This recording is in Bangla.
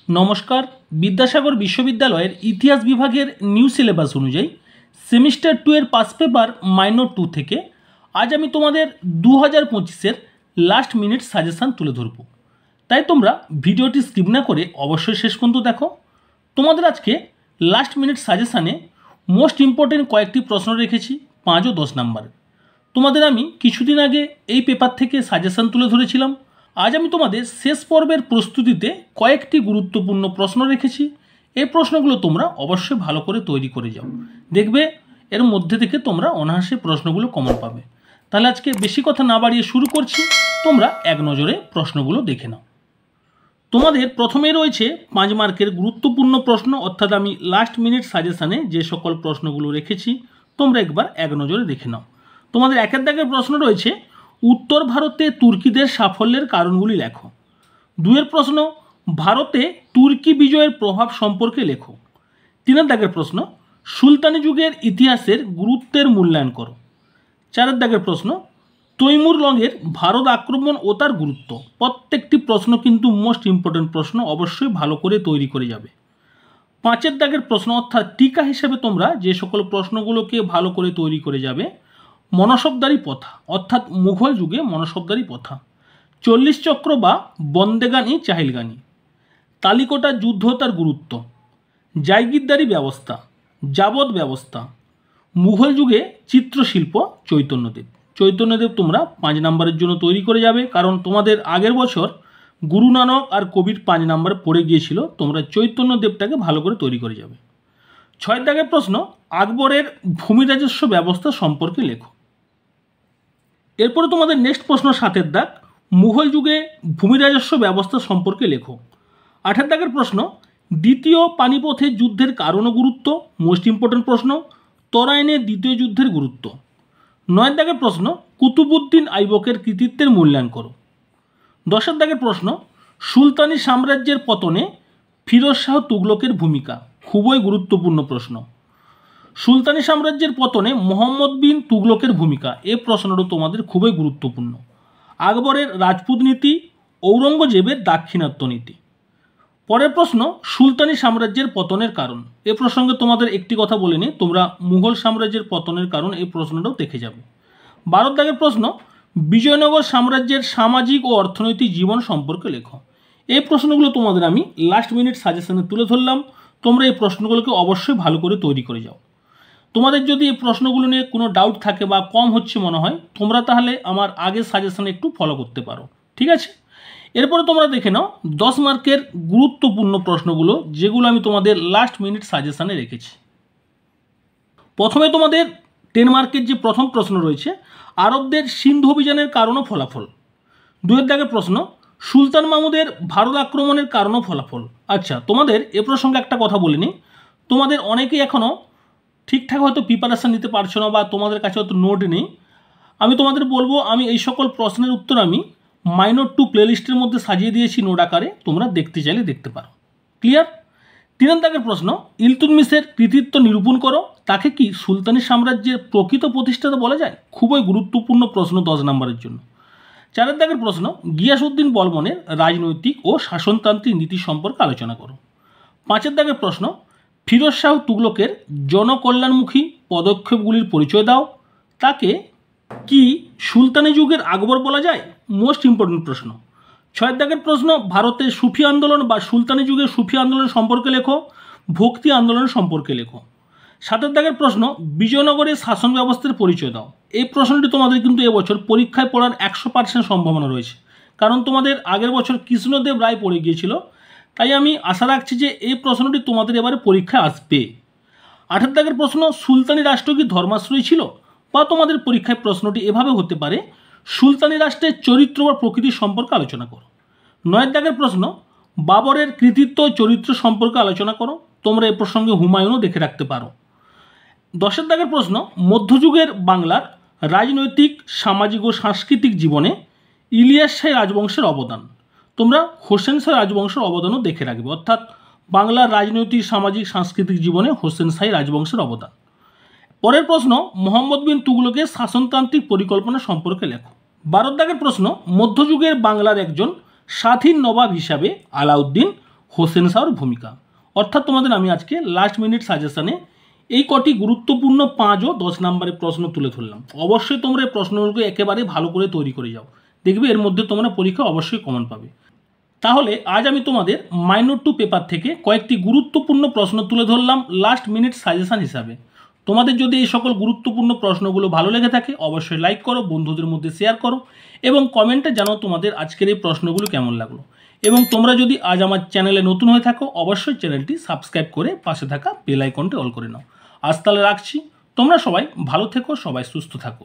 নমস্কার। বিদ্যাসাগর বিশ্ববিদ্যালয়ের ইতিহাস বিভাগের নিউ সিলেবাস অনুযায়ী সেমিস্টার 2 এর পাস পেপার মাইনর 2 থেকে আজ আমি তোমাদের 2025-এর লাস্ট মিনিট সাজেশান তুলে ধরব। তাই তোমরা ভিডিওটি স্কিপ না করে অবশ্যই শেষ পর্যন্ত দেখো। তোমাদের আজকে লাস্ট মিনিট সাজেশানে মোস্ট ইম্পর্টেন্ট কয়েকটি প্রশ্ন রেখেছি 5 ও 10 নাম্বারের। তোমাদের আমি কিছুদিন আগে এই পেপার থেকে সাজেশান তুলে ধরেছিলাম। আজ আমি তোমাদের শেষ পর্বের প্রস্তুতিতে কয়েকটি গুরুত্বপূর্ণ প্রশ্ন রেখেছি। এই প্রশ্নগুলো তোমরা অবশ্যই ভালো করে তৈরি করে যাও, দেখবে এর মধ্যে থেকে তোমরা অনায়াসে প্রশ্নগুলো কমন পাবে। তাহলে আজকে বেশি কথা না বাড়িয়ে শুরু করছি, তোমরা এক নজরে প্রশ্নগুলো দেখে নাও। তোমাদের প্রথমেই রয়েছে 5 মার্কের গুরুত্বপূর্ণ প্রশ্ন, অর্থাৎ আমি লাস্ট মিনিট সাজেশানে যে সকল প্রশ্নগুলো রেখেছি তোমরা একবার এক নজরে দেখে নাও। তোমাদের একের দাগের প্রশ্ন রয়েছে, উত্তর ভারতে তুর্কিদের সাফল্যের কারণগুলি লেখো। 2 প্রশ্ন, ভারতে তুর্কি বিজয়ের প্রভাব সম্পর্কে লেখো। 3 দাগের প্রশ্ন, সুলতানি যুগের ইতিহাসের গুরুত্বের মূল্যায়ন করো। 4 দাগের প্রশ্ন, তৈমুর লংয়ের ভারত আক্রমণ ও তার গুরুত্ব। প্রত্যেকটি প্রশ্ন কিন্তু মোস্ট ইম্পর্টেন্ট প্রশ্ন, অবশ্যই ভালো করে তৈরি করে যাবে। 5 দাগের প্রশ্ন, অর্থাৎ টিকা হিসেবে তোমরা যে সকল প্রশ্নগুলোকে ভালো করে তৈরি করে যাবে, মনসবদারি প্রথা অর্থাৎ মুঘল যুগে মনসবদারি প্রথা, 40 চক্র বা বন্দেগানি চাহিলগানি, তালিকোটা যুদ্ধ তার গুরুত্ব, জায়গিরদারি ব্যবস্থা, যাবত ব্যবস্থা, মুঘল যুগে চিত্রশিল্প, চৈতন্যদেব তোমরা 5 নাম্বারের জন্য তৈরি করে যাবে, কারণ তোমাদের আগের বছর গুরু নানক আর কবির 5 নাম্বার পড়ে গিয়েছিল। তোমরা চৈতন্যদেবটাকে ভালো করে তৈরি করে যাবে। 6 দাগের প্রশ্ন, আকবরের ভূমি রাজস্ব ব্যবস্থা সম্পর্কে লেখো। এরপরে তোমাদের নেক্সট প্রশ্ন 7 দাগ, মুঘল যুগে ভূমি রাজস্ব ব্যবস্থা সম্পর্কে লেখো। 8 দাগের প্রশ্ন, দ্বিতীয় পানিপথের যুদ্ধের কারণ ও গুরুত্ব, মোস্ট ইম্পর্টেন্ট প্রশ্ন। তরাইনের দ্বিতীয় যুদ্ধের গুরুত্ব। 9 দাগের প্রশ্ন, কুতুবউদ্দিন আইবকের কৃতিত্বের মূল্যায়ন করো। 10 দাগের প্রশ্ন, সুলতানি সাম্রাজ্যের পতনে ফিরোজ শাহ তুগলকের ভূমিকা, খুবই গুরুত্বপূর্ণ প্রশ্ন। সুলতানি সাম্রাজ্যের পতনে মোহাম্মদ বিন তুগলকের ভূমিকা, এই প্রশ্নটা তোমাদের খুবই গুরুত্বপূর্ণ। আকবরের রাজপুত নীতি, ঔরঙ্গজেবের দাক্ষিণাত্য নীতি। পরের প্রশ্ন, সুলতানি সাম্রাজ্যের পতনের কারণ। এ প্রসঙ্গে তোমাদের একটি কথা বলে নিই, তোমরা মুঘল সাম্রাজ্যের পতনের কারণ এই প্রশ্নটাও দেখে যাবে। 12 দাগের প্রশ্ন, বিজয়নগর সাম্রাজ্যের সামাজিক ও অর্থনৈতিক জীবন সম্পর্কে লেখো। এই প্রশ্নগুলো তোমাদের আমি লাস্ট মিনিট সাজেশনে তুলে ধরলাম। তোমরা এই প্রশ্নগুলোকে অবশ্যই ভালো করে তৈরি করে যাও। তোমাদের যদি এই প্রশ্নগুলো নিয়ে কোনো ডাউট থাকে বা কম হচ্ছে মনে হয়, তোমরা তাহলে আমার আগের সাজেশনে একটু ফলো করতে পারো, ঠিক আছে? এরপরে তোমরা দেখে নাও 10 মার্কের গুরুত্বপূর্ণ প্রশ্নগুলো, যেগুলো আমি তোমাদের লাস্ট মিনিট সাজেশানে রেখেছি। প্রথমে তোমাদের 10 মার্কের যে প্রথম প্রশ্ন রয়েছে, আরবদের সিন্ধু অভিযানের কারণ ও ফলাফল। 2 দাগের প্রশ্ন, সুলতান মাহমুদের ভারত আক্রমণের কারণ ও ফলাফল। আচ্ছা, তোমাদের এ প্রসঙ্গে একটা কথা বলে নিই, তোমাদের অনেকেই এখনও ঠিকঠাক হয়তো প্রিপারেশান নিতে পারছো না বা তোমাদের কাছে হয়তো নোট নেই। আমি তোমাদের বলবো, আমি এই সকল প্রশ্নের উত্তর আমি মাইনর 2 প্লেলিস্টের মধ্যে সাজিয়ে দিয়েছি নোট আকারে, তোমরা দেখতে চাইলে দেখতে পারো। ক্লিয়ার? 3 দাগের প্রশ্ন, ইলতুৎমিশের কৃতিত্ব নিরূপণ করো। তাকে কি সুলতানি সাম্রাজ্যের প্রকৃত প্রতিষ্ঠাতা বলা যায়? খুবই গুরুত্বপূর্ণ প্রশ্ন 10 নম্বরের জন্য। 4 দাগের প্রশ্ন, গিয়াসউদ্দিন বলবনের রাজনৈতিক ও শাসনতান্ত্রিক নীতি সম্পর্কে আলোচনা করো। 5 দাগের প্রশ্ন, ফিরোজ শাহ তুগলকের জনকল্যাণমুখী পদক্ষেপগুলির পরিচয় দাও। তাকে কি সুলতানি যুগের আকবর বলা যায়? মোস্ট ইম্পর্টেন্ট প্রশ্ন। 6 দাগের প্রশ্ন, ভারতের সুফি আন্দোলন বা সুলতানি যুগের সুফি আন্দোলন সম্পর্কে লেখো। ভক্তি আন্দোলন সম্পর্কে লেখো। 7 দাগের প্রশ্ন, বিজয়নগরের শাসন ব্যবস্থার পরিচয় দাও। এই প্রশ্নটি তোমাদের কিন্তু এবছর পরীক্ষায় পড়ার 100% সম্ভাবনা রয়েছে, কারণ তোমাদের আগের বছর কৃষ্ণদেব রায় পড়ে গিয়েছিল। তাই আমি আশা রাখছি যে এই প্রশ্নটি তোমাদের এবারে পরীক্ষায় আসবে। 8 দাগের প্রশ্ন, সুলতানি রাষ্ট্র কি ধর্মাশ্রয়ী ছিল? বা তোমাদের পরীক্ষায় প্রশ্নটি এভাবে হতে পারে, সুলতানি রাষ্ট্রের চরিত্র বা প্রকৃতি সম্পর্কে আলোচনা করো। 9 দাগের প্রশ্ন, বাবরের কৃতিত্ব চরিত্র সম্পর্কে আলোচনা করো। তোমরা এ প্রসঙ্গে হুমায়ুনও দেখে রাখতে পারো। 10 দাগের প্রশ্ন, মধ্যযুগের বাংলার রাজনৈতিক, সামাজিক ও সাংস্কৃতিক জীবনে ইলিয়াস শাহী রাজবংশের অবদান। তোমরা হোসেন শাহী রাজবংশের অবদানও দেখে রাখবে, অর্থাৎ বাংলার রাজনৈতিক, সামাজিক, সাংস্কৃতিক জীবনে হোসেন শাহী রাজবংশের অবদান। পরের প্রশ্ন, মোহাম্মদ বিন তুগলকের শাসনতান্ত্রিক পরিকল্পনা সম্পর্কে লেখো। 12 দাগের প্রশ্ন, মধ্যযুগের বাংলার একজন স্বাধীন নবাব হিসাবে আলাউদ্দিন হোসেন শাহর ভূমিকা। অর্থাৎ তোমাদের আমি আজকে লাস্ট মিনিট সাজেশানে এই কটি গুরুত্বপূর্ণ 5 ও 10 নম্বরের প্রশ্ন তুলে ধরলাম। অবশ্যই তোমরা এই প্রশ্নগুলোকে একেবারে ভালো করে তৈরি করে যাও, দেখবে এর মধ্যে তোমরা পরীক্ষা অবশ্যই কমন পাবে। তাহলে আজ আমি তোমাদের মাইনর 2 পেপার থেকে কয়েকটি গুরুত্বপূর্ণ প্রশ্ন তুলে ধরলাম লাস্ট মিনিট সাজেশান হিসাবে। তোমাদের যদি এই সকল গুরুত্বপূর্ণ প্রশ্নগুলো ভালো লেগে থাকে অবশ্যই লাইক করো, বন্ধুদের মধ্যে শেয়ার করো এবং কমেন্টে জানাও তোমাদের আজকের এই প্রশ্নগুলো কেমন লাগলো। এবং তোমরা যদি আজ আমার চ্যানেলে নতুন হয়ে থাকো অবশ্যই চ্যানেলটি সাবস্ক্রাইব করে পাশে থাকা বেল আইকনটি অল করে নাও। আজ তাহলে রাখছি, তোমরা সবাই ভালো থেকো, সবাই সুস্থ থাকো।